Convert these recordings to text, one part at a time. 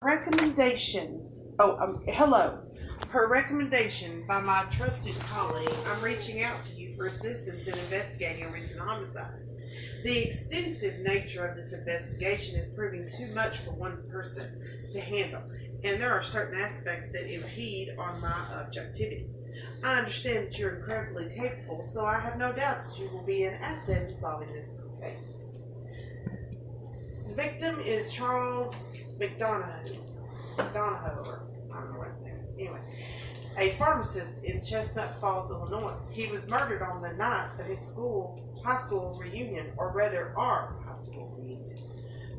Recommendation. Oh, hello. Per recommendation by my trusted colleague, I'm reaching out to you for assistance in investigating a recent homicide. The extensive nature of this investigation is proving too much for one person to handle, and there are certain aspects that impede on my objectivity. I understand that you're incredibly capable, so I have no doubt that you will be an asset in solving this case. The victim is Charles McDonough, or I don't know what his name is. Anyway, a pharmacist in Chestnut Falls, Illinois. He was murdered on the night of his high school reunion, or rather our high school reunion.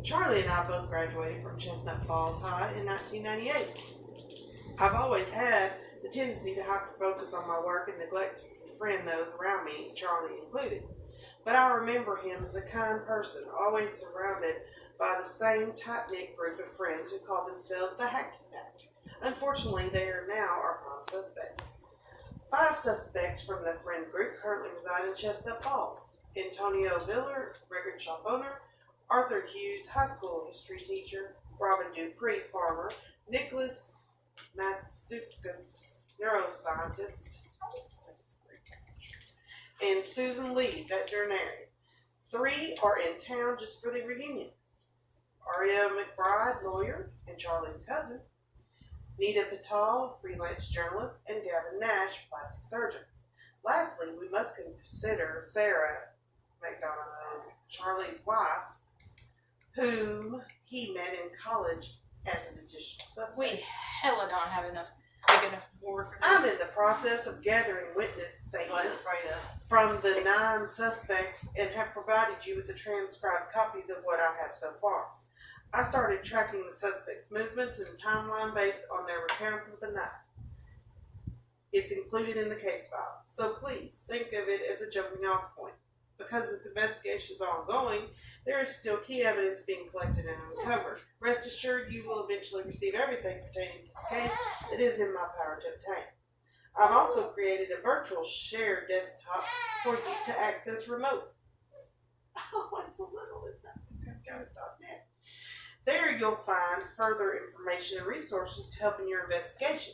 Charlie and I both graduated from Chestnut Falls High in 1998. I've always had the tendency to hyper-focus on my work and neglect to befriend those around me, Charlie included. But I remember him as a kind person, always surrounded by the same tight-knit group of friends who call themselves the Hacky Pack. Unfortunately, they are now our prime suspects. 5 suspects from the friend group currently reside in Chestnut Falls. Antonio Miller, record shop owner; Arthur Hughes, high school history teacher; Robin Dupree, farmer; Nicholas Matsukas, neuroscientist; and Susan Lee, veterinarian. 3 are in town just for the reunion. Aria McBride, lawyer, and Charlie's cousin; Nita Patel, freelance journalist; and Gavin Nash, plastic surgeon. Lastly, we must consider Sarah McDonough, Charlie's wife, whom he met in college as an additional suspect. We hella don't have big enough board for this. I'm in the process of gathering witness statements from the 9 suspects and have provided you with the transcribed copies of what I have so far. I started tracking the suspects' movements and timeline based on their recounts of the night. It's included in the case file, so please think of it as a jumping off point. Because this investigation is ongoing, there is still key evidence being collected and uncovered. Rest assured you will eventually receive everything pertaining to the case that is in my power to obtain. I've also created a virtual shared desktop for you to access remote. Oh, it's a little .net. There you'll find further information and resources to help in your investigation.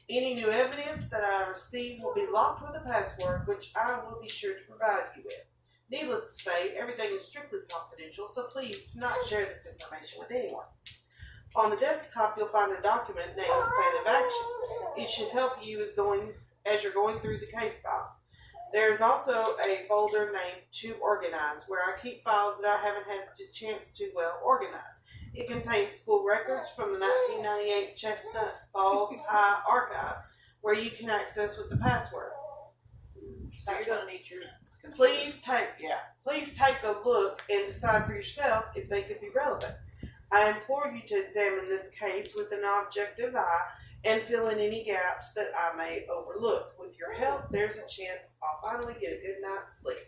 Any new evidence that I receive will be locked with a password, which I will be sure to provide you with. Needless to say, everything is strictly confidential, so please do not share this information with anyone. On the desktop, you'll find a document named Plan of Action. It should help you as you're going through the case file. There's also a folder named To Organize, where I keep files that I haven't had the chance to well organize. It contains school records from the 1998 Chestnut Falls High Archive, where you can access with the password. So you're going to need your computer. Please take a look and decide for yourself if they could be relevant. I implore you to examine this case with an objective eye and fill in any gaps that I may overlook. With your help, there's a chance I'll finally get a good night's sleep.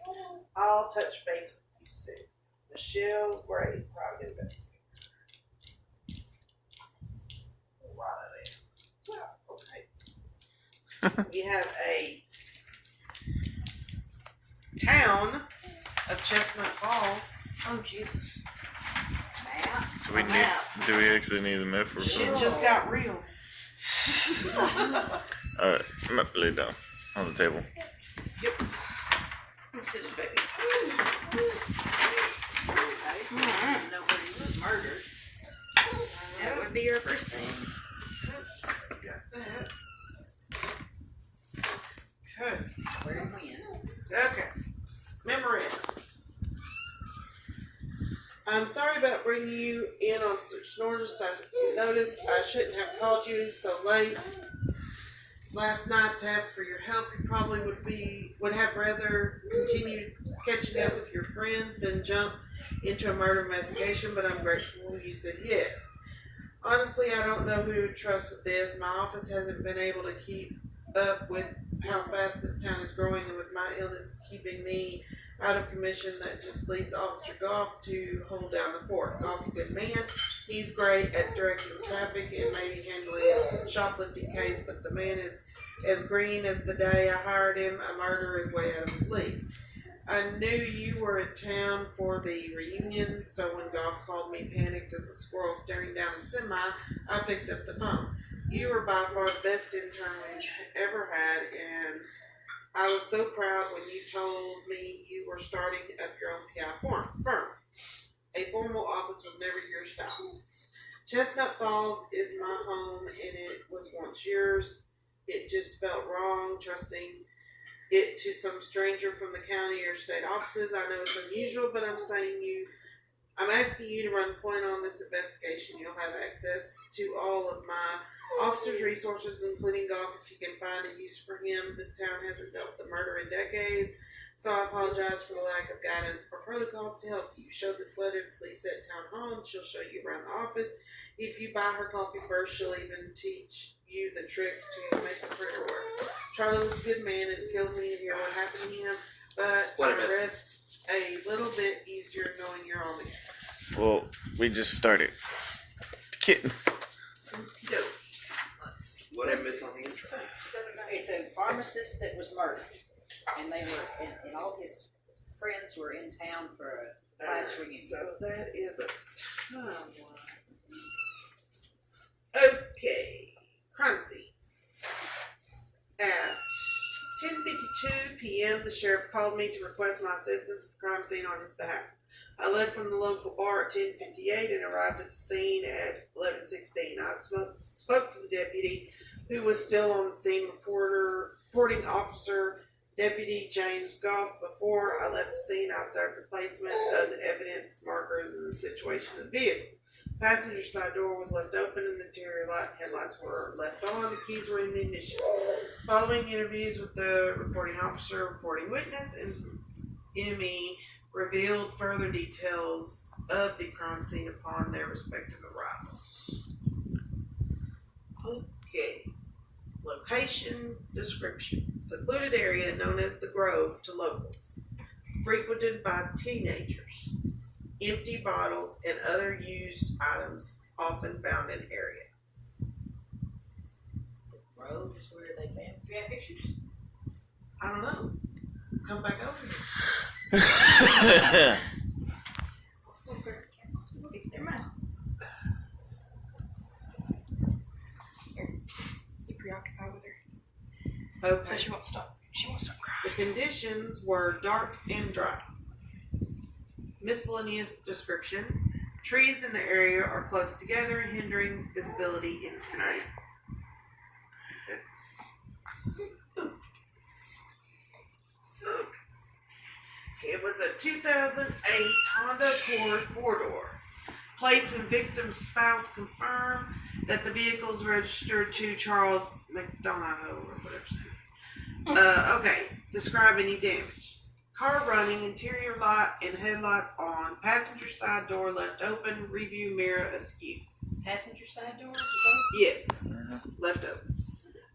I'll touch base with you soon. Michelle Gray, private investigator. Okay. We have a town of Chestnut Falls. Oh, Jesus. Map. Do we actually need the map for Shit just got real. Alright, map lay down on the table. Yep. This is a baby. Nobody was murdered. That would be your first thing. Got that. Okay. Where and when. Okay. Memorandum. I'm sorry about bringing you in on such notice. I shouldn't have called you so late last night to ask for your help. You probably would have rather continued catching up with your friends than jump into a murder investigation, but I'm grateful you said yes. Honestly, I don't know who to trust with this. My office hasn't been able to keep up with how fast this town is growing, and with my illness keeping me out of commission, that just leaves Officer Goff to hold down the fort. Goff's a good man. He's great at directing traffic and maybe handling a shoplifting case, but the man is as green as the day I hired him. A murder is way out of his league. I knew you were in town for the reunion, so when Goff called me panicked as a squirrel staring down a semi, I picked up the phone. You were by far the best intern we've ever had, and I was so proud when you told me you were starting up your own PI firm. A formal office was never your style. Chestnut Falls is my home, and it was once yours. It just felt wrong trusting it to some stranger from the county or state offices. I know it's unusual, but I'm asking you to run point on this investigation. You'll have access to all of my officers' resources, including Goff, if you can find a use for him. This town hasn't dealt with the murder in decades, so I apologize for the lack of guidance or protocols to help you. Show this letter to Lisa at Town Hall, and she'll show you around the office. If you buy her coffee first, she'll even teach you the trick to make the printer work. Charlie was a good man, and it kills me to hear what happened to him, but the rest a little bit easier knowing you're on the case. Well, we just started. Kitten. Let's see. What I missed on the intro? It's a pharmacist that was murdered, and they were, and all his friends were in town for a class reunion. So that is a timeline. Okay, crime scene. At 10:52 p.m., the sheriff called me to request my assistance at the crime scene on his behalf. I left from the local bar at 10:58 and arrived at the scene at 11:16. I spoke to the deputy, who was still on the scene, reporting officer Deputy James Goff. Before I left the scene, I observed the placement of the evidence markers and the situation of the vehicle. Passenger side door was left open and the interior light and headlights were left on. The keys were in the ignition. Following interviews with the reporting officer, reporting witness, and ME revealed further details of the crime scene upon their respective arrivals. Okay. Location description. Secluded area known as the Grove to locals. Frequented by teenagers. Empty bottles and other used items often found in area. The road is where they found. Do you have pictures? I don't know. Come back over here. Never mind. Here. You preoccupied with her. Okay. So she won't stop. She won't stop crying. The conditions were dark and dry. Miscellaneous description. Trees in the area are close together, hindering visibility into night. It was a 2008 Honda Accord 4-door. Plates and victim's spouse confirm that the vehicle is registered to Charles McDonough or whatever his name is. Okay, describe any damage. Car running, interior light and headlights on, passenger side door left open, review mirror askew. Passenger side door? Yes, left open.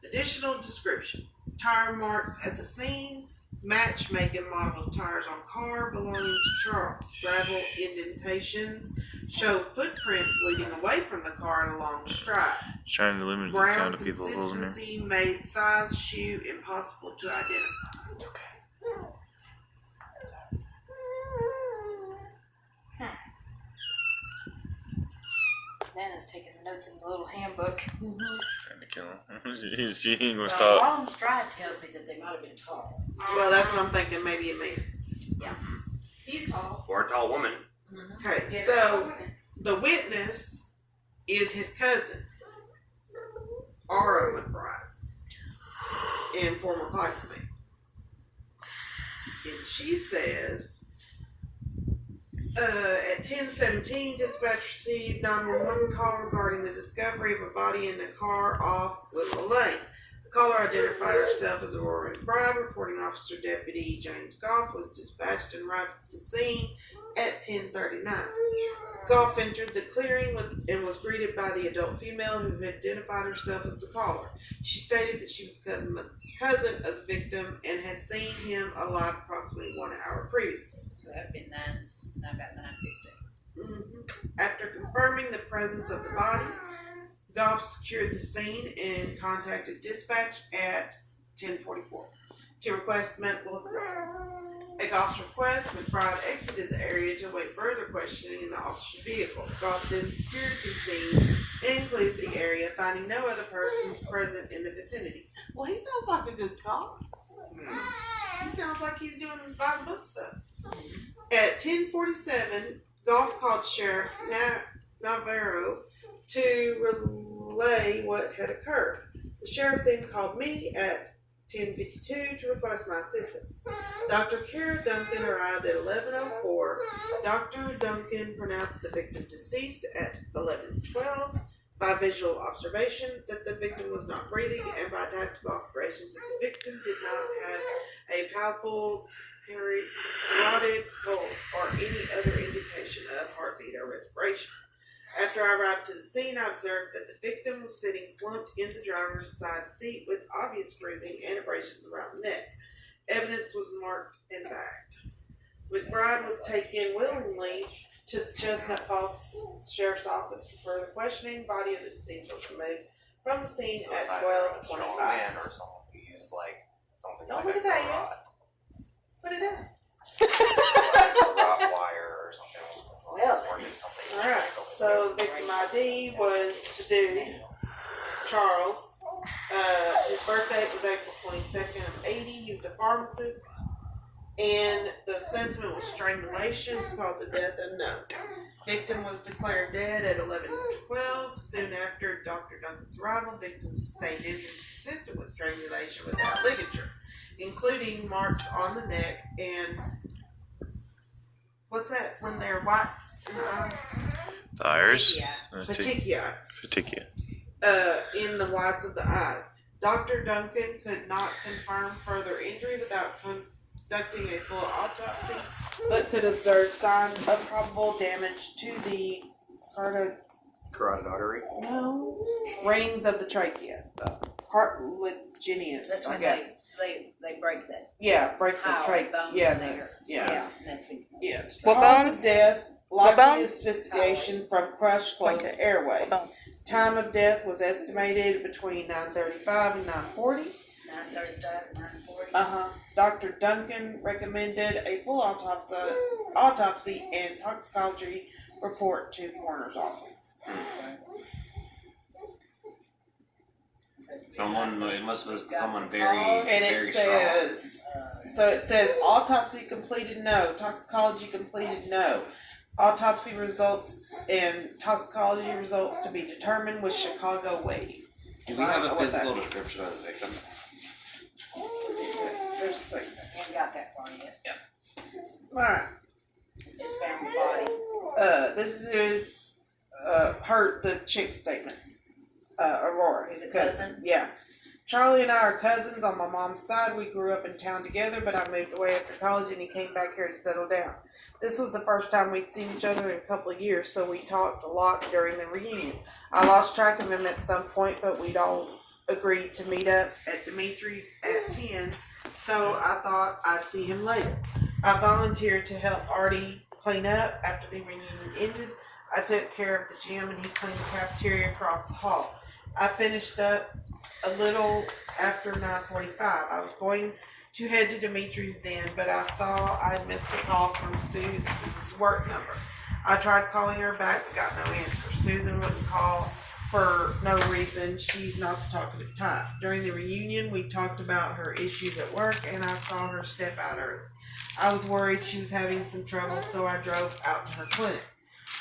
Additional description. Tire marks at the scene, match make and model of tires on car belonging to Charles. Gravel indentations show footprints leading away from the car in a long stride. Trying to limit the amount Ground of people holding her. consistency made size shoe impossible to identify. Okay. Nana's taking notes in the little handbook. Trying to kill him. she ain't gonna The stop. long stride tells me that they might have been tall. Well, that's what I'm thinking, maybe a man. He's tall. For a tall woman. Okay, Yeah, so the witness is his cousin, Aura McBride, and former classmate. And she says, at 10:17, dispatch received 911 call regarding the discovery of a body in the car off Little Lane. The caller identified herself as Aurora McBride. Reporting officer Deputy James Goff was dispatched and arrived at the scene at 10:39. Goff entered the clearing and was greeted by the adult female who identified herself as the caller. She stated that she was the cousin of the victim and had seen him alive approximately 1 hour previously. So that'd been about 9:50. After confirming the presence of the body, Goff secured the scene and contacted dispatch at 10:44. to request medical assistance. At Goff's request, McBride exited the area to await further questioning in the officer's vehicle. Goff then secured the scene and included the area, finding no other persons present in the vicinity. Well, he sounds like a good cop. He sounds like he's doing by the book stuff. At 10:47, Goff called Sheriff Navarro to relay what had occurred. The sheriff then called me at 10:52 to request my assistance. Dr. Kara Duncan arrived at 11:04. Dr. Duncan pronounced the victim deceased at 11:12 by visual observation that the victim was not breathing and by tactical observations that the victim did not have a palpable carotid pulse or any other indication of heartbeat or respiration. After I arrived to the scene, I observed that the victim was sitting slumped in the driver's side seat with obvious bruising and abrasions around the neck. Evidence was marked and bagged. McBride was taken willingly to the Chestnut Falls Sheriff's Office for further questioning. Body of the deceased was removed from the scene at 12:25. Or something. You use like something Don't like look at that yet. Put it down. Rottweiler or something. Well. Or just something. Alright, so victim ID was the dude, Charles. His birthday was April 22nd of 80. He was a pharmacist. And the assessment was strangulation, cause of death unknown. Victim was declared dead at 11:12. Soon after Dr. Duncan's arrival, victim sustained injuries consistent with strangulation without ligature, including marks on the neck and what's that when they're whites? Tires. Yeah. Petechiae. Petechiae. In the whites of the eyes. Dr. Duncan could not confirm further injury without conducting a full autopsy, but could observe signs of probable damage to the Carotid artery. rings of the trachea. Cartilaginous, That's I when guess. they break that Yeah, break the hyoid trachea. bone Yeah, there. yeah. That's when Yeah. What Cause bone? of death, What likely bone? asphyxiation from crushed closed Okay. airway. What bone? Time of death was estimated between 9:35 and 9:40. 9:35 and 9:40. Dr. Duncan recommended a full autopsy and toxicology report to coroner's office. Someone, it must have been someone very, And very it strong. says autopsy completed, no. Toxicology completed, no. Autopsy results and toxicology results to be determined with Chicago waiting. Do we have a physical description of the victim? There's a second. Ain't got that far yet. Alright. Just found the body. This is the chick's statement. Aurora, his The cousin? Yeah. Charlie and I are cousins on my mom's side. We grew up in town together, but I moved away after college and he came back here to settle down. This was the first time we'd seen each other in a couple of years, so we talked a lot during the reunion. I lost track of him at some point, but we'd all agreed to meet up at Dimitri's at 10, so I thought I'd see him later. I volunteered to help Artie clean up after the reunion ended. I took care of the gym and he cleaned the cafeteria across the hall. I finished up a little after 9:45. I was going to head to Dimitri's then, but I saw I'd missed a call from Susan's work number. I tried calling her back but got no answer. Susan wouldn't call for no reason. She's not the talkative type. During the reunion, we talked about her issues at work and I saw her step out early. I was worried she was having some trouble, so I drove out to her clinic.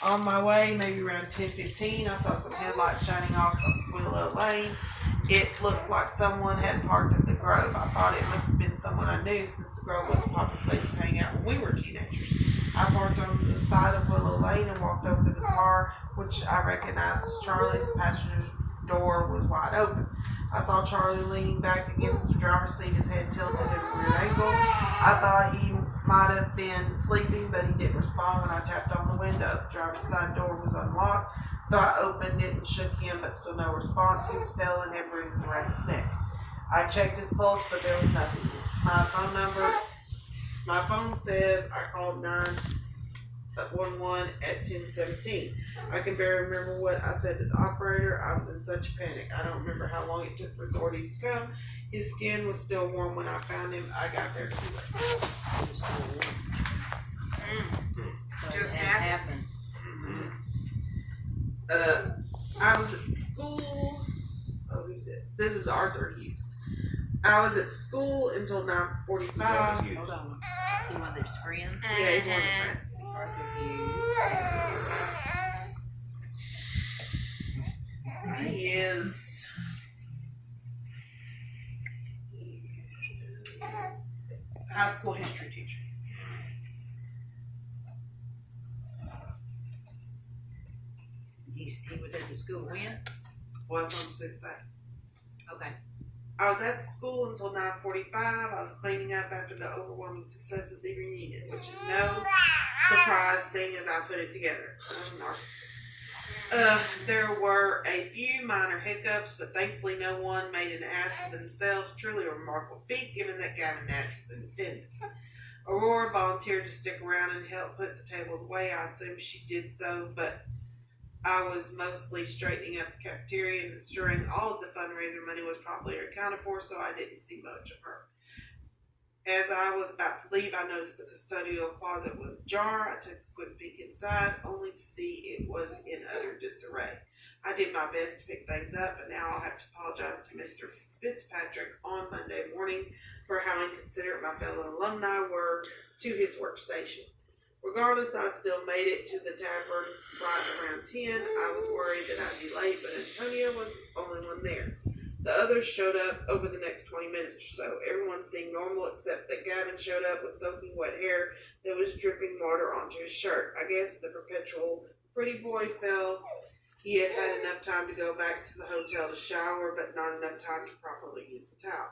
On my way, maybe around 10:15, I saw some headlights shining off of Willow Lane. It looked like someone had parked at the Grove. I thought it must have been someone I knew since the Grove was a popular place to hang out when we were teenagers. I parked on the side of Willow Lane and walked over to the car, which I recognized as Charlie's. The passenger's door was wide open. I saw Charlie leaning back against the driver's seat, his head tilted at a weird angle. I thought he might have been sleeping, but he didn't respond when I tapped on the window. The driver's side door was unlocked, so I opened it and shook him, but still no response. He was pale and had bruises around his neck. I checked his pulse, but there was nothing. My phone says I called 911 at 10:17. I can barely remember what I said to the operator. I was in such a panic. I don't remember how long it took for authorities to come. His skin was still warm when I found him. I got there too late. So Just it happened. I was at school. Oh, who's this? This is Arthur Hughes. I was at school until 9:45. Hold on. Is he one of those friends? Yeah, he's one of the friends. Arthur Hughes. He is. High school history teacher. He was at the school when? Well, that's what I'm supposed to say. Okay. I was at the school until 9:45. I was cleaning up after the overwhelming success of the reunion, which is no surprise seeing as I put it together. I'm a narcissist. There were a few minor hiccups, but thankfully no one made an ass of themselves. Truly a remarkable feat, given that Gavin Nash was in attendance. Aurora volunteered to stick around and help put the tables away. I assume she did so, but I was mostly straightening up the cafeteria and ensuring all of the fundraiser money was properly accounted for, so I didn't see much of her. As I was about to leave, I noticed the custodial closet was ajar. I took a quick peek inside, only to see it was in utter disarray. I did my best to pick things up, but now I'll have to apologize to Mr. Fitzpatrick on Monday morning for how inconsiderate my fellow alumni were to his workstation. Regardless, I still made it to the tavern right around 10. I was worried that I'd be late, but Antonia was the only one there. The others showed up over the next 20 minutes or so. Everyone seemed normal except that Gavin showed up with soaking wet hair that was dripping water onto his shirt. I guess the perpetual pretty boy felt he had had enough time to go back to the hotel to shower, but not enough time to properly use the towel.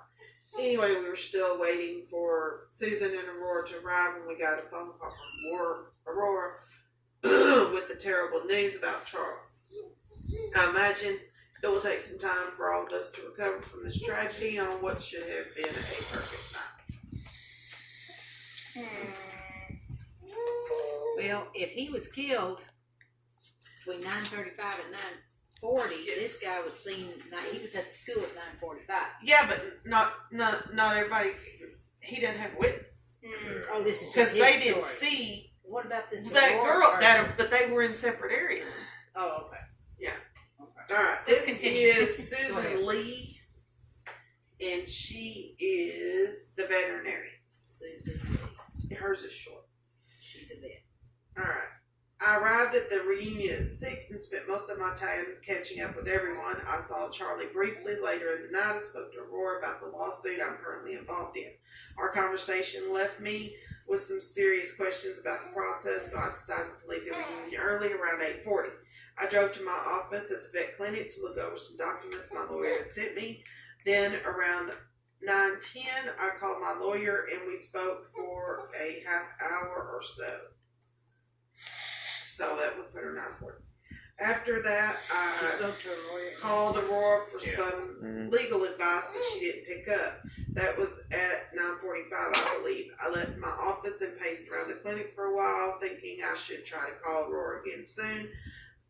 Anyway, we were still waiting for Susan and Aurora to arrive when we got a phone call from Aurora with the terrible news about Charles. I imagine it will take some time for all of us to recover from this tragedy on what should have been a perfect night. Well, if he was killed between 9:35 and 9:40, this guy was seen. He was at the school at 9:45. Yeah, but not everybody. He didn't have a witness Oh, this is because just his they didn't story. see What about this that Aurora girl. person? But they were in separate areas. Oh, okay. Yeah. Okay. All right. This Continue. is Go ahead. Susan Lee, and she is the veterinarian. Susan, Hers is short. she's a vet. All right. I arrived at the reunion at 6 and spent most of my time catching up with everyone. I saw Charlie briefly later in the night and spoke to Aurora about the lawsuit I'm currently involved in. Our conversation left me with some serious questions about the process, so I decided to leave the reunion early, around 8:40. I drove to my office at the vet clinic to look over some documents my lawyer had sent me. Then around 9:10, I called my lawyer and we spoke for a half hour or so. So that would put her 9:40. After that, She I spoke to her lawyer. called Aurora for Yeah. some legal advice, but she didn't pick up. That was at 9:45, I believe. I left my office and paced around the clinic for a while, thinking I should try to call Aurora again soon.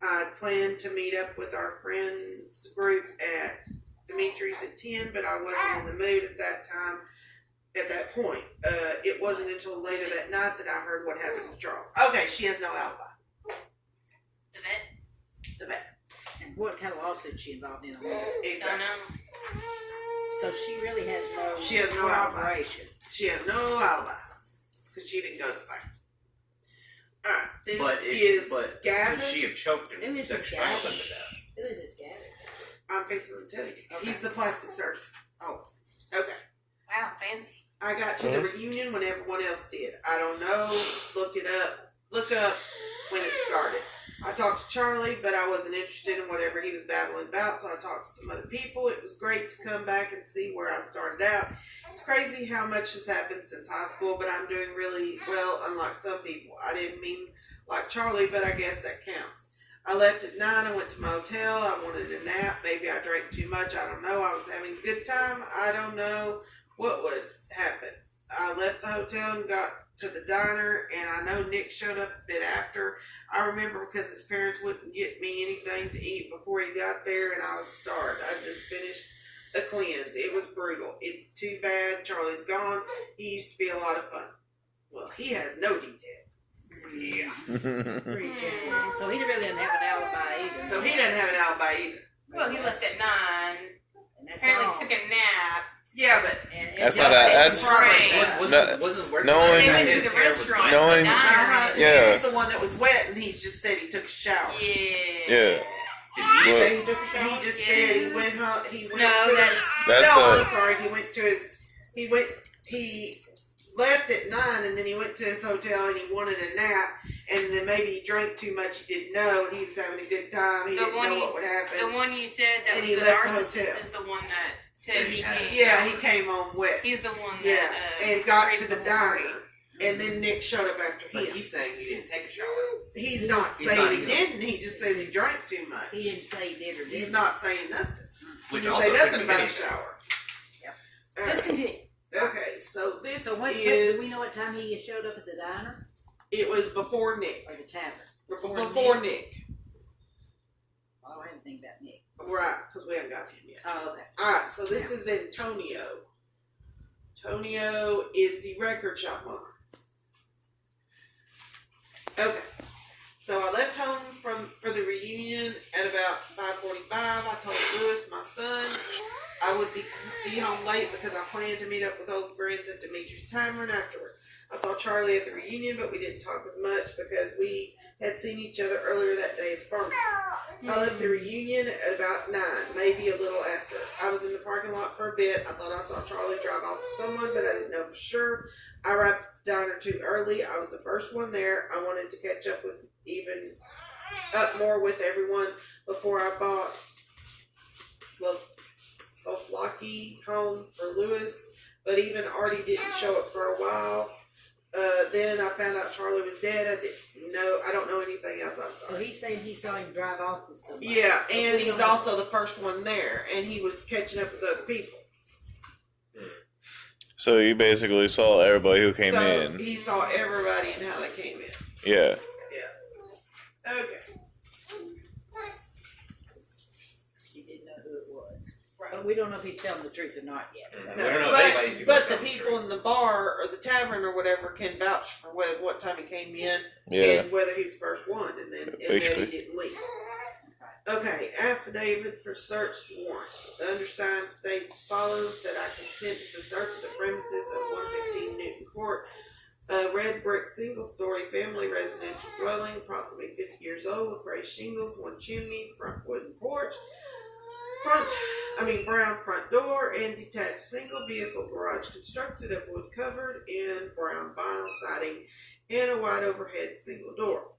I planned to meet up with our friends group at Dimitri's at 10, but I wasn't in the mood at that time. At that point, it wasn't until later that night that I heard what happened with Charles. Okay, she has no alibi. The vet? The vet. And what kind of lawsuit is she involved in? Don't Exactly. know. So she really has no. She has no alibi. corroboration. She has no alibi because she didn't go to the fight. All right, this But is but Gavin. Could she have choked him? Who is That this strangled guy? him to death. Who is this Gavin? I'm fixing to tell you. Okay. He's the plastic surgeon. Oh, Okay. Wow, fancy. I got to the reunion when everyone else did. I don't know. Look it up. Look up when it started. I talked to Charlie, but I wasn't interested in whatever he was babbling about, so I talked to some other people. It was great to come back and see where I started out. It's crazy how much has happened since high school, but I'm doing really well, unlike some people. I didn't mean like Charlie, but I guess that counts. I left at 9. I went to my hotel. I wanted a nap. Maybe I drank too much. I don't know. I was having a good time. I don't know what would happen. I left the hotel and got to the diner, and I know Nick showed up a bit after. I remember because his parents wouldn't get me anything to eat before he got there, and I was starved. I just finished a cleanse. It was brutal. It's too bad Charlie's gone. He used to be a lot of fun. Well, he has no detail. Yeah. Pretty general. So he really doesn't have an alibi either. So he doesn't have an alibi either. Well, he left at 9. And that's Apparently all. took a nap. Yeah, but That's not a- that's- Wasn't working. No one- They went to His the hair was restaurant. wet. No one- the diner. Yeah. he was the one that was wet, and he just said he took a shower. Yeah. Did you say he took a shower? He just said he went home. He went No, to that's- That's no, the- I'm sorry. He went to his. He left at 9, and then he went to his hotel, and he wanted a nap. And then maybe he drank too much. He didn't know, and he was having a good time. He The didn't one know you- what would happen. The one you said that And was he the left the narcissist hotel. is the one that said he came. Yeah, he came home wet. He's the one Yeah, that and got to created the whole diner, party. and then Nick showed up after But him. he's saying he didn't take a shower. He's not He's saying not he either. didn't. He just says he drank too much. He didn't say he did or didn't. He's not saying nothing. Which He didn't also say nothing could be about a anything. shower. Yep. Let's continue. Okay, so this So what, is. do we know what time he showed up at the diner It was before Nick. or the tavern? Before Nick. Oh, I didn't think about Nick. Right, because we haven't got him yet. Oh, okay. Alright, so this is Antonio. Antonio is the record shop owner. Okay. So I left home for the reunion at about 5:45. I told Lewis, my son, I would be home late because I planned to meet up with old friends at Dimitri's Tavern afterward. I saw Charlie at the reunion, but we didn't talk as much because we had seen each other earlier that day at the pharmacy. I left the reunion at about 9, maybe a little after. I was in the parking lot for a bit. I thought I saw Charlie drive off with someone, but I didn't know for sure. I arrived at the diner too early. I was the first one there. I wanted to catch up more with everyone before I bought Soflaki home for Lewis, but even Artie didn't show up for a while. Then I found out Charlie was dead. I don't know anything else. I'm So sorry. he's saying he saw him drive off with somebody. Yeah, and he's also the first one there, and he was catching up with other people. So you basically saw everybody who came So in. he saw everybody and how they came in. Yeah. Yeah. Okay. He didn't know who it was. But we don't know if he's telling the truth or not yet. So. We don't know if anybody's people but the telling the people truth. in the bar or the tavern or whatever can vouch for what time he came in Yeah. and whether he was first one, and then Basically. he didn't leave. Okay, affidavit for search warrant. The undersigned states as follows: that I consent to the search of the premises of 115 Newton Court, a red brick single-story family residential dwelling, approximately 50 years old, with gray shingles, one chimney, front wooden porch, brown front door, and detached single vehicle garage constructed of wood covered in brown vinyl siding and a wide overhead single door.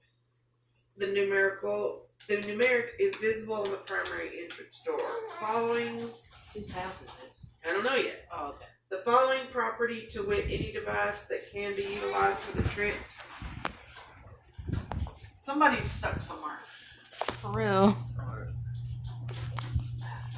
The numeric is visible on the primary entrance door. Following, Whose house is this? I don't know yet. Oh, okay. The following property, to wit, any device that can be utilized for the trip. Somebody's stuck somewhere. For real.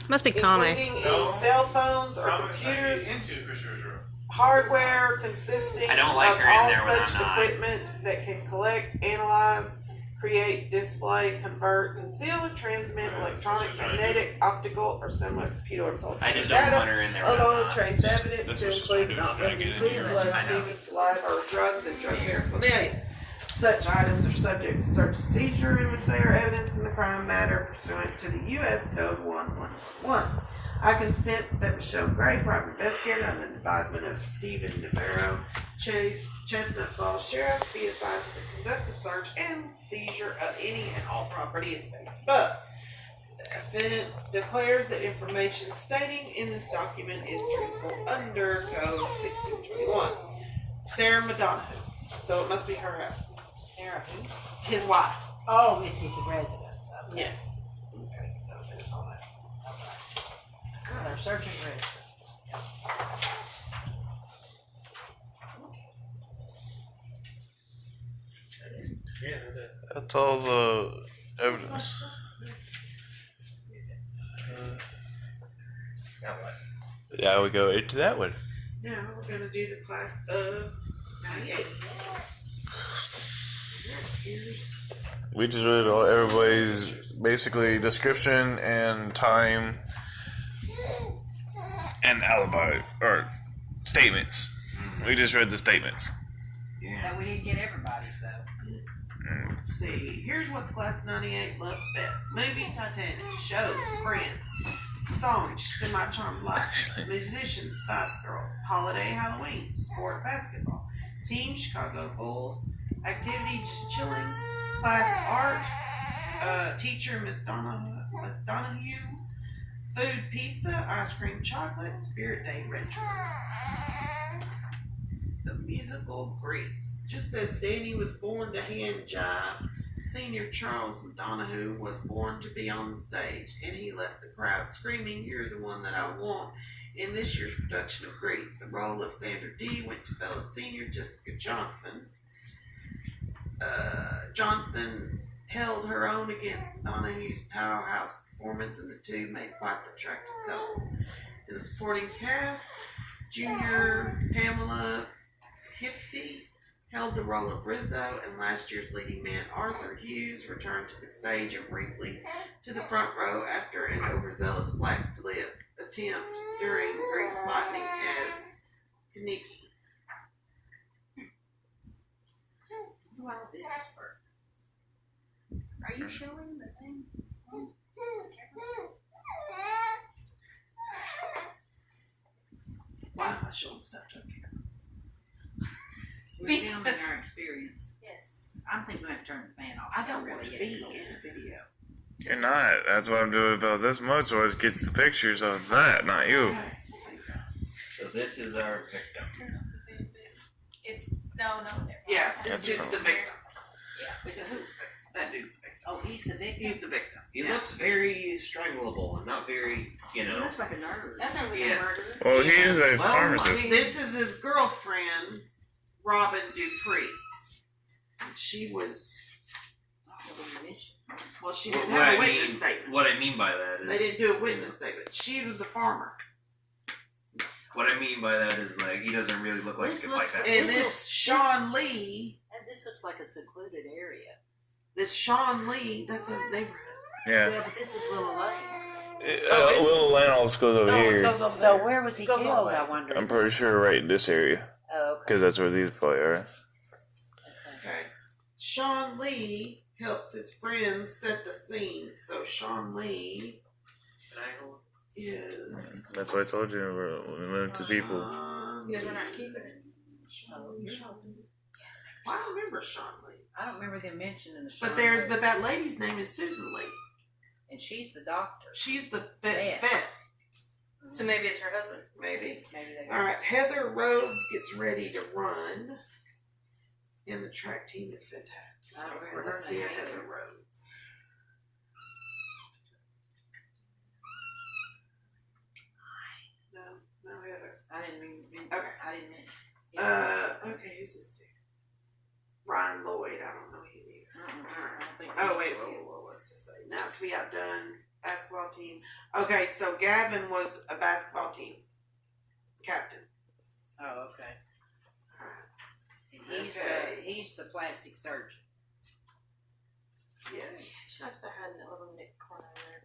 Must be comic. Including No. any cell phones or Comics not computers, into Christopher's room. hardware consisting I don't like of her in all there when such I'm not. equipment that can collect, analyze, create, display, convert, conceal, or transmit electronic, magnetic, optical, or similar computer impulses. I just don't want her in there when I'm Along with not. trace evidence That's to what she's include trying to do, not trying to get in include here. blood, I know. semen, saliva, or drugs and drug paraphernalia. Such items are subject to search and seizure in which they are evidence in the crime matter pursuant to the U.S. Code 1111. I consent that Michelle Gray, private investigator, under the advisement of Stephen Navarro, Chestnut Falls Sheriff, be assigned to conduct the search and seizure of any and all property is safe. But the defendant declares that information stating in this document is truthful under Code 1621. Sarah Madonna, so it must be her house. Sarah. who? His wife. Oh, it's his residence. Okay. Yeah. Okay, so there's all that. Oh, they're searching residence. Yeah, that's it. That's all the evidence. Now what? Yeah, we go into that one. Now we're gonna do the class of 98. Here's We just read all everybody's basically description and time and alibi or statements. We just read the statements. That we didn't get everybody's though. Let's see. Here's what the class of 98 loves best. Movie Titanic. Shows. Friends. Songs. Semi-Charmed Life. Musicians. Spice Girls. Holiday Halloween. Sport basketball. Team Chicago Bulls. Activity just chilling. Class art. Teacher Miss Donahue. Food pizza. Ice cream chocolate. Spirit Day retro. The musical Grease. Just as Danny was born to hand jive, Senior Charles Donahue was born to be on the stage, and he left the crowd screaming, "You're the one that I want." In this year's production of Grease, the role of Sandra Dee went to fellow senior Jessica Johnson. Johnson held her own against Donahue's powerhouse performance, and the two made quite the attractive couple. In the supporting cast, Junior Pamela Hipsey held the role of Rizzo, and last year's leading man Arthur Hughes returned to the stage and briefly to the front row after an overzealous black flip attempt during Grease Lightning as Kaneki. Wow, this is for. Are you showing the thing? Why am I showing stuff to you? We're filming our experience. Yes. I'm thinking we have to turn the fan off. I so don't really want to get be cold. in a video. You're not. That's what I'm doing about this much. So it gets the pictures of that, not you. Okay. So this is our victim. It's no. Yeah, this That's dude's fine. the victim. Yeah. Which is who? That dude's the victim. Oh, he's the victim. He's the victim. He looks very strangleable and not very, He looks like a nerd. That sounds like Yeah. a murder. Well, he is a Well, pharmacist. This is his girlfriend, Robin Dupree. And she was, well, she didn't have a witness statement. What I mean by that is They didn't do a witness statement. She was the farmer. what I mean by that is like he doesn't really look like This like looks- that. And This this looks- Sean Lee, And this looks like a secluded area. that's a neighborhood. Yeah. Yeah, but this is Willow Lane. Will Lanolf goes over No, it here. goes over So there. where was he Goes all killed? the way. I wonder. I'm pretty sure right in this area. Oh, okay. Because that's where these probably are. Okay. Sean Lee helps his friends set the scene. So Sean Lee is That's why I told you we're limited people. Because we're not keeping it. So, I don't remember Sean Lee. I don't remember them mentioning the. But Sean Lee. but that lady's name is Susan Lee. And she's the doctor. She's the Vet. vet, So maybe it's her husband. maybe. Maybe they. All right, Heather Rhodes gets ready to run, and the track team is fantastic. I don't Okay, remember let's her see name Heather either. Rhodes. No Heather. I didn't mean. Okay. I didn't miss. Okay, who's this dude? Ryan Lloyd. I don't know him either. I don't think. Oh wait, what's this say? Now to be outdone, basketball team. Okay, so Gavin was a basketball team captain. Oh, okay. And Okay. he's the plastic surgeon. Yes. Shots I had in that little nick corner there.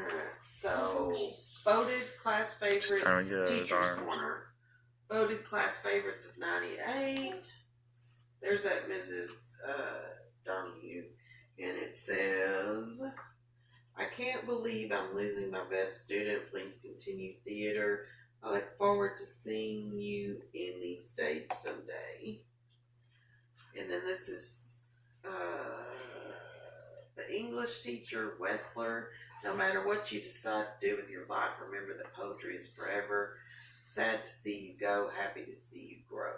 Alright, so voted class favorites, trying to get out of his teacher's arms. corner. Voted class favorites of 98. There's that Mrs. Donahue. And it says, I can't believe I'm losing my best student. Please continue theater. I look forward to seeing you in the stage someday. And then this is the English teacher, Wessler. No matter what you decide to do with your life, remember that poetry is forever. Sad to see you go, happy to see you grow.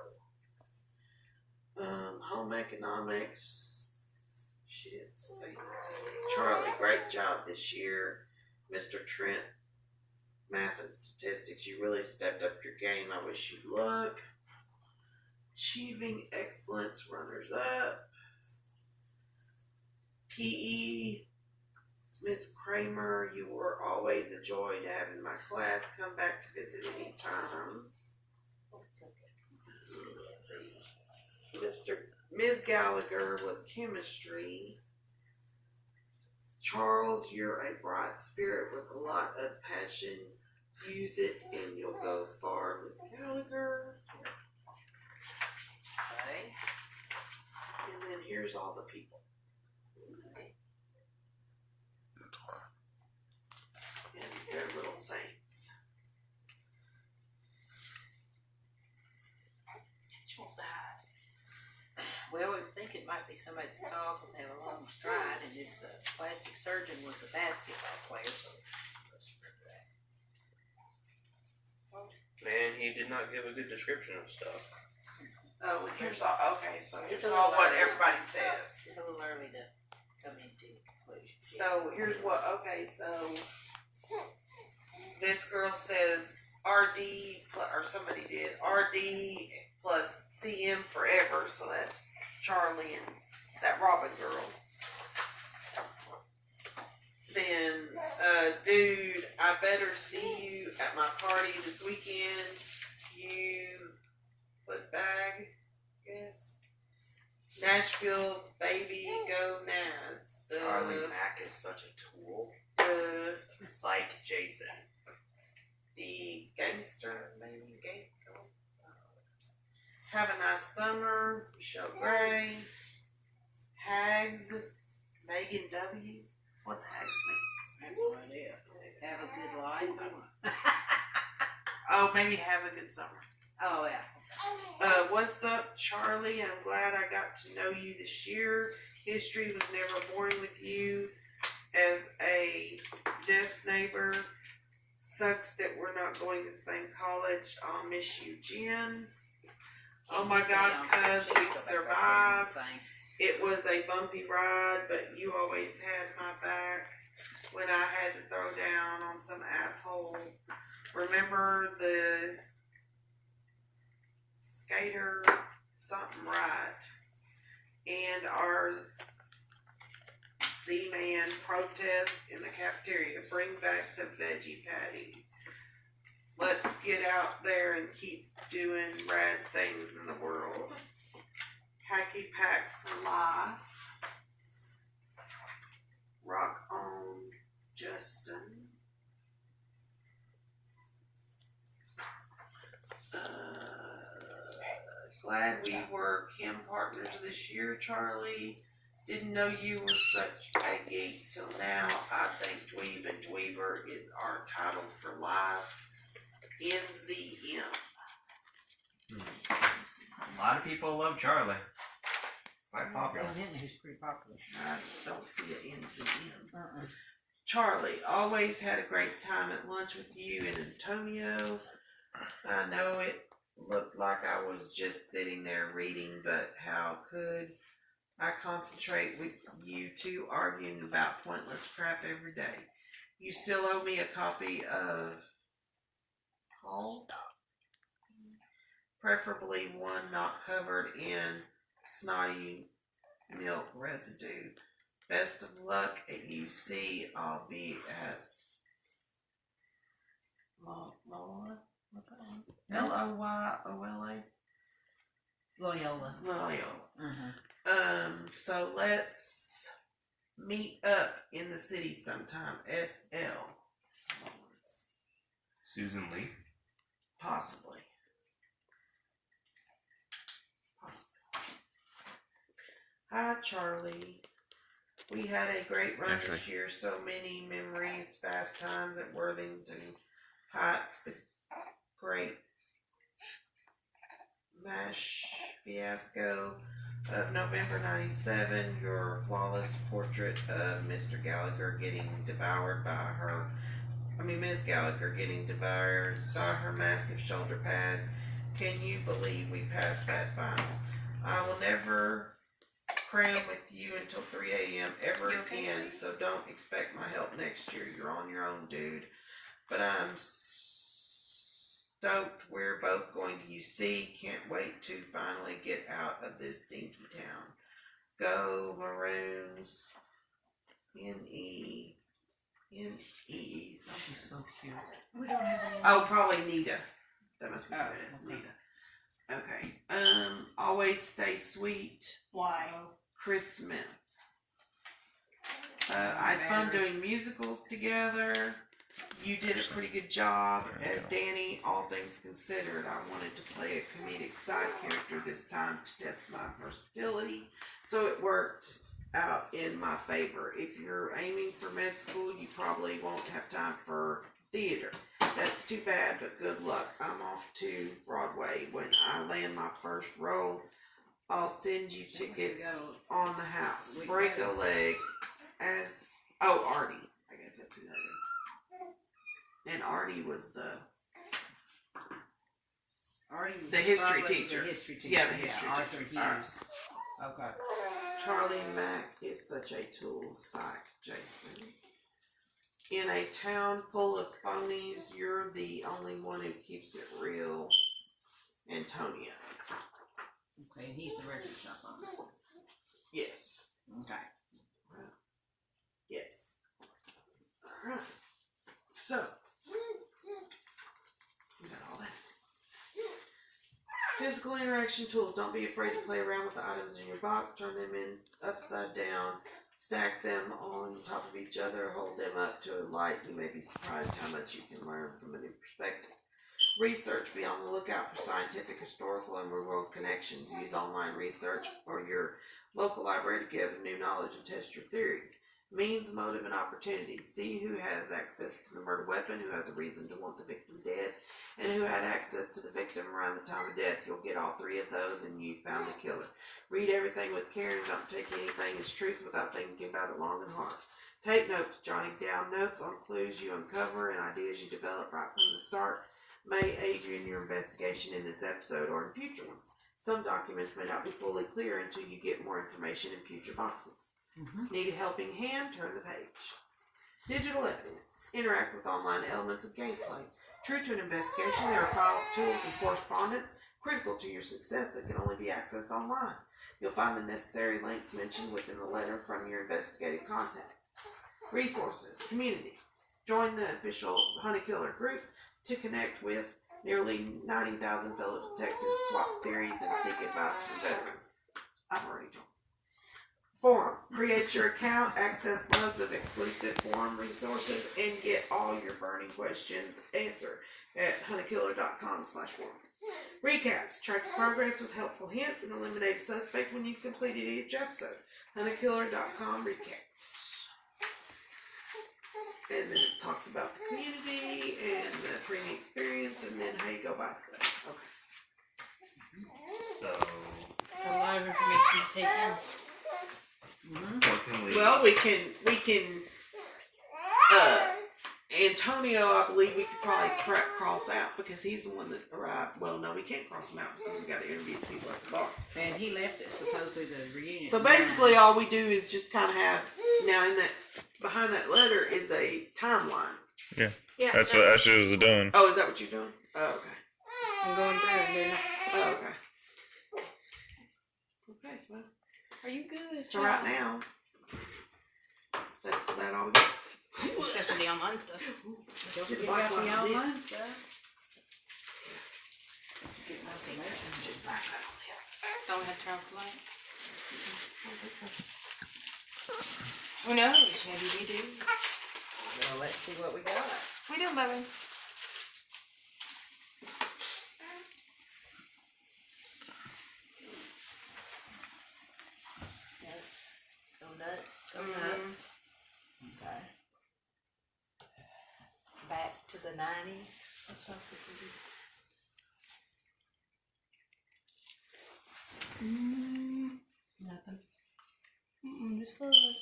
Home economics. She didn't say. Charlie, great job this year. Mr. Trent, math and statistics, you really stepped up your game. I wish you luck. Achieving excellence, runners up. PE, Miss Kramer, you were always a joy to have in my class. Come back to visit anytime. Ms. Gallagher was chemistry. Charles, you're a bright spirit with a lot of passion use it and you'll go for Miss Gallagher. Okay. And then here's all the people. That's why. And their little saints. She wants to hide. Well, we think it might be somebody that's tall because they have a long stride, and this plastic surgeon was a basketball player, so let's remember that. Man, he did not give a good description of stuff. Oh, and here's all, okay, so here's It's a all little what early. everybody says. It's a little early to come into conclusion. So here's what, okay, so this girl says RD, or somebody did, RD plus CM forever, so that's Charlie and that Robin girl. Then, dude, I better see you at my party this weekend. You, what bag, guess? Nashville, baby, go Nads. Harley Mack is such a tool. Psych Jason. The gangster, maybe gang. Have a nice summer. Michelle Gray. Hags. Megan W. What's Hags mean? I have no idea. Have a good life. Oh, maybe have a good summer. Oh, yeah. What's up, Charlie? I'm glad I got to know you this year. History was never boring with you. As a desk neighbor, sucks that we're not going to the same college. I'll miss you, Jen. Oh my God, cuz we survived. It was a bumpy ride, but you always had my back when I had to throw down on some asshole. Remember the skater something right and our Z-Man protest in the cafeteria. Bring back the veggie patty. Let's get out there and keep doing rad things in the world. Hacky Pack for life. Rock on, Justin. Glad we were Kim partners this year, Charlie. Didn't know you were such a geek till now. I think Dweeb and Dweeber is our title for life. NZM. A lot of people love Charlie. Quite popular. Evidently, he's pretty popular. I don't see an NZM. Uh-uh. Charlie, always had a great time at lunch with you and Antonio. I know it looked like I was just sitting there reading, but how could I concentrate with you two arguing about pointless crap every day? You still owe me a copy of Paul? Preferably one not covered in snotty milk residue. Best of luck at UC. I'll be at Loyola. What's that one? Loyola. Loyola. Loyola. So let's meet up in the city sometime. SL. Susan Lee. Possibly. Hi, Charlie. We had a great run Actually. this year. So many memories, fast times at Worthington Heights. The great MASH fiasco of November 97. Your flawless portrait of Mr. Gallagher getting devoured by her. Miss Gallagher getting devoured by her massive shoulder pads. Can you believe we passed that final? I will never cram with you until 3 a.m. ever You okay, again, sweetie? so don't expect my help next year. You're on your own, dude. But I'm stoked we're both going to UC. Can't wait to finally get out of this dinky town. Go Maroons. N-E. N-E. She's so cute. We don't have any. Oh, probably Nita. That must be Oh, what it is. okay. Nita. Okay. Always stay sweet. Why? Chris Smith. I had fun doing musicals together. You did a pretty good job as Danny, all things considered. I wanted to play a comedic side character this time to test my versatility, so it worked out in my favor. If you're aiming for med school, you probably won't have time for theater. That's too bad, but good luck. I'm off to Broadway. When I land my first role, I'll send you tickets on the house. Break a leg as... Oh, Artie. I guess that's who that is. And Artie was the history teacher. The history teacher. Yeah, the history Arthur teacher. Hughes. Okay. Charlie Mack is such a tool. Psych, Jason. In a town full of phonies, you're the only one who keeps it real. Antonia. Okay, he's the record shop owner. Yes. Okay. Yes. Alright. So, we got all that. Physical interaction tools. Don't be afraid to play around with the items in your box. Turn them in upside down. Stack them on top of each other. Hold them up to a light. You may be surprised how much you can learn from a new perspective. Research. Be on the lookout for scientific, historical, and real-world connections. Use online research or your local library to gather new knowledge and test your theories. Means, motive, and opportunity. See who has access to the murder weapon, who has a reason to want the victim dead, and who had access to the victim around the time of death. You'll get all three of those and you found the killer. Read everything with care and don't take anything as truth without thinking about it long and hard. Take notes. Jotting down notes on clues you uncover and ideas you develop right from the start may aid you in your investigation in this episode or in future ones. Some documents may not be fully clear until you get more information in future boxes. Need a helping hand? Turn the page. Digital evidence. Interact with online elements of gameplay. True to an investigation, there are files, tools, and correspondence critical to your success that can only be accessed online. You'll find the necessary links mentioned within the letter from your investigative contact. Resources. Community. Join the official Honey Killer group to connect with nearly 90,000 fellow detectives, swap theories, and seek advice from veterans. I've already joined. Forum. Create your account, access loads of exclusive forum resources, and get all your burning questions answered at honeykiller.com/forum. Recaps. Track your progress with helpful hints and eliminate a suspect when you've completed each episode. Honeykiller.com recaps. And then it talks about the community and the premium experience, and then how you go buy stuff. Okay. So, It's a lot of information to take in. what can we? Well, we can, Antonio, I believe we could probably cross out because he's the one that arrived. Well, no, we can't cross him out because we got to interview the people at the bar. And he left it, supposedly, the reunion. So basically, all we do is just kind of have, now in that, behind that letter is a timeline. Yeah, That's what Usher was doing. Oh, is that what you're doing? Oh, okay. I'm going through and doing it. Oh, okay. Okay, well. Are you good? So right now, that's about all we got. Except for the online stuff. Get Don't forget the about black the line online this. stuff. Get my information. Don't we have to turn off the light? Who knows? Maybe we do. Well, let's see what we got. We doing, baby? Nuts. Go nuts. Go nuts. Okay. Back to the 90s. That's what I was Nothing. Just photos.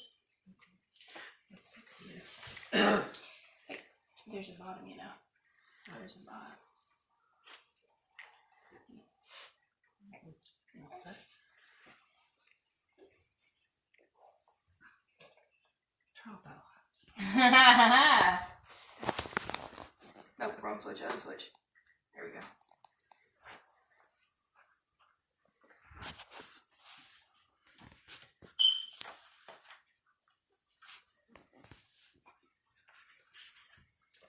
Let's look at this. There's a bottom, you know. There's a bottom. Oh, wrong switch, other switch. There we go.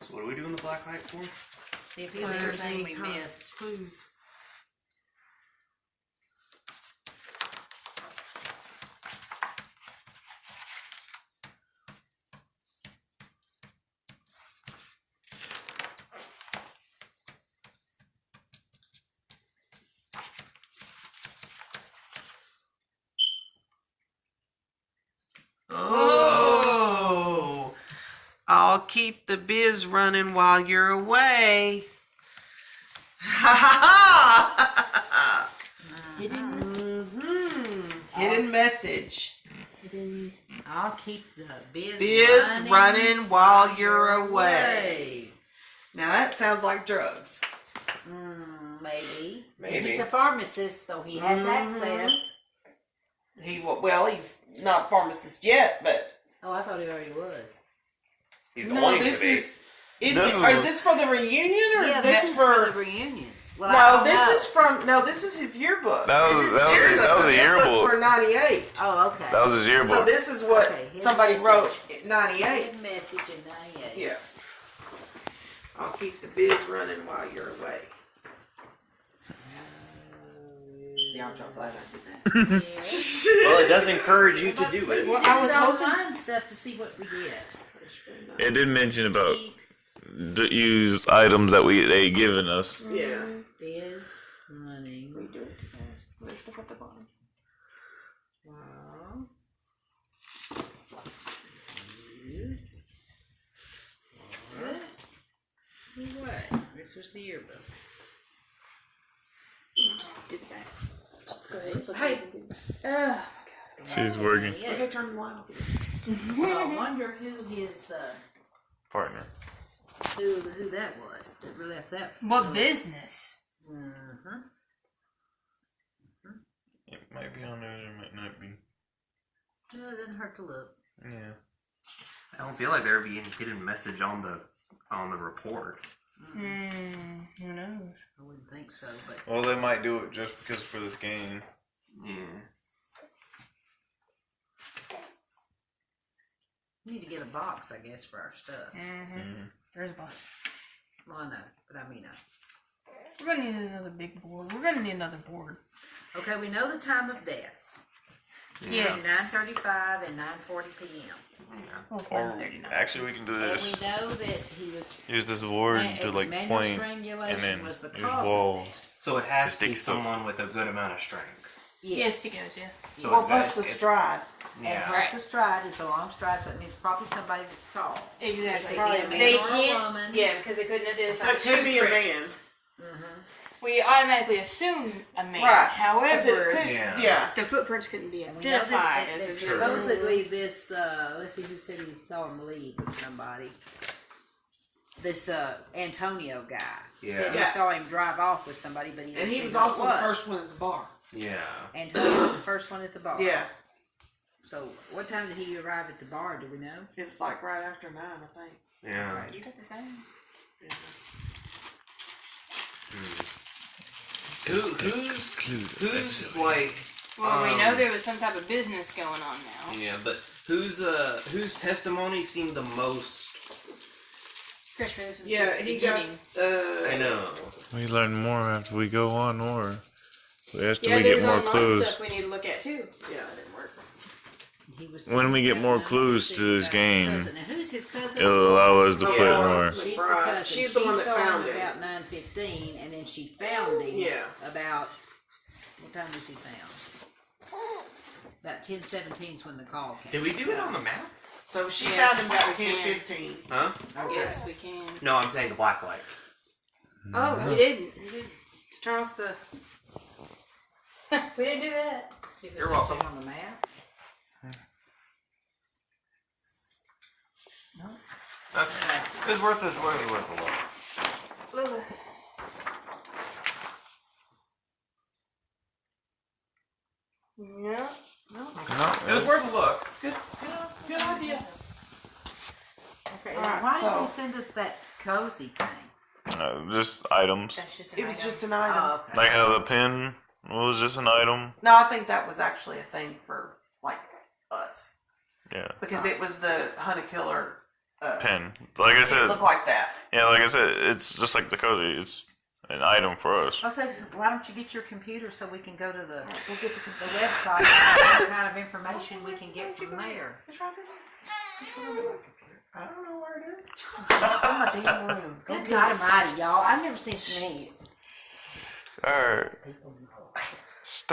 So what are we doing the black light for? See if See there's if there's anything any we kind of missed. clues. I'll keep the biz running while you're away. Ha ha ha! Hidden message. I'll keep the biz Running while you're away. Now that sounds like drugs. Maybe. Maybe. He's a pharmacist, so he has access. He's not a pharmacist yet, but Oh, I thought he already was. He's no, going this to be. is. This Is this for the reunion or Yeah, is this this is for the reunion. Well, I No, don't know. this is his yearbook. That was a yearbook. for '98. Oh, okay. That was his So yearbook. this is what Okay, his somebody message. wrote in '98. Hidden message in 98. Yeah. I'll keep the biz running while you're away. See, I'm glad I did that. Well, it does encourage you to do it. Well, I was hoping. Online stuff to see what we did. It did mention about the used items that they given us. Yeah. Biz running. We do it. There's stuff at the bottom. Wow. What? This was the yearbook. Did that. Go ahead. Hey. Oh, She's working. Yeah. Okay, turn the light off. So I wonder who his Partner. who that was that left that. what business? Mm-hmm. It might be on there, it might not be. Well, it doesn't hurt to look. Yeah. I don't feel like there would be any hidden message on the report. Who knows? I wouldn't think so, but Well, they might do it just because for this game. Yeah. we need to get a box, I guess, for our stuff. There's a box. Well, I know, but I mean, We're gonna need another big board. We're gonna need another board. okay, we know the time of death. Yes. 9:35 and 9:40 p.m. Well, it's Or 9:39. actually, we can do And we this. know that he was. Use this word it to was like manual point, strangulation and then was the use cause walls. of death. So it has To to be stick stuff. someone with a good amount of strength. Yes, it goes, yeah. So Well, it's plus that- the stride. And Yeah. plus the stride is a long stride, so it means probably somebody that's tall. Exactly. Probably a man They or a can't. woman. Yeah, because they couldn't identify. So it could be a footprints. man. We automatically assume a man. Right. However, Yeah. the footprints couldn't be And we know identified that as a supposedly this, let's see who said he saw him leave with somebody. This Antonio guy said he Yeah. saw him drive off with somebody, but he didn't And he see was who it also the first one at the bar. Yeah. Antonio was the first one at the bar. Yeah. So what time did he arrive at the bar? Do we know? It was like right after 9, I think. Yeah. You got the thing. Who's like? Well, we know there was some type of business going on now. Yeah, but whose testimony seemed the most? Christopher, this is Yeah, just the he got. beginning. I know. We learn more after we go on, or after Yeah, we there's get more online clues. stuff we need to look at too. Yeah. That didn't work. He was When we get saying more that clues to this his game, cousin. Now, who's his cousin? It'll allow us to Oh, put yeah. more. She's the McBride. cousin. She's the one that saw found him him. about 9:15, and then she found him. Yeah. About what time was he found? About 10:17 is when the call came. Did we do it on the map? So she Yes, found him about we can. 10:15. Huh? Okay. Yes, we can. No, I'm saying the black light. Oh, we didn't. We didn't. Let's turn off the. We didn't do that. See if You're there's anything welcome. on the map. Okay. It's worth a look. Look. No. No. It was worth a look. Good idea. Okay. Alright, Why so- did they send us that cozy thing? Just items. That's just an It was item. just an item. Oh, okay. Like how the pin was just an item. No, I think that was actually a thing for, like, us. Yeah, Because it was the Hunter Killer. pin. Like I It said, looked like that. yeah, like I said, it's just like the cozy. It's an item for us. I'll say, why don't you get your computer so we can go to the website and see what kind of information we can get from there. I don't know where it is. It's in my damn room. Go Good get God it. almighty, y'all. I've never seen so many. Alright.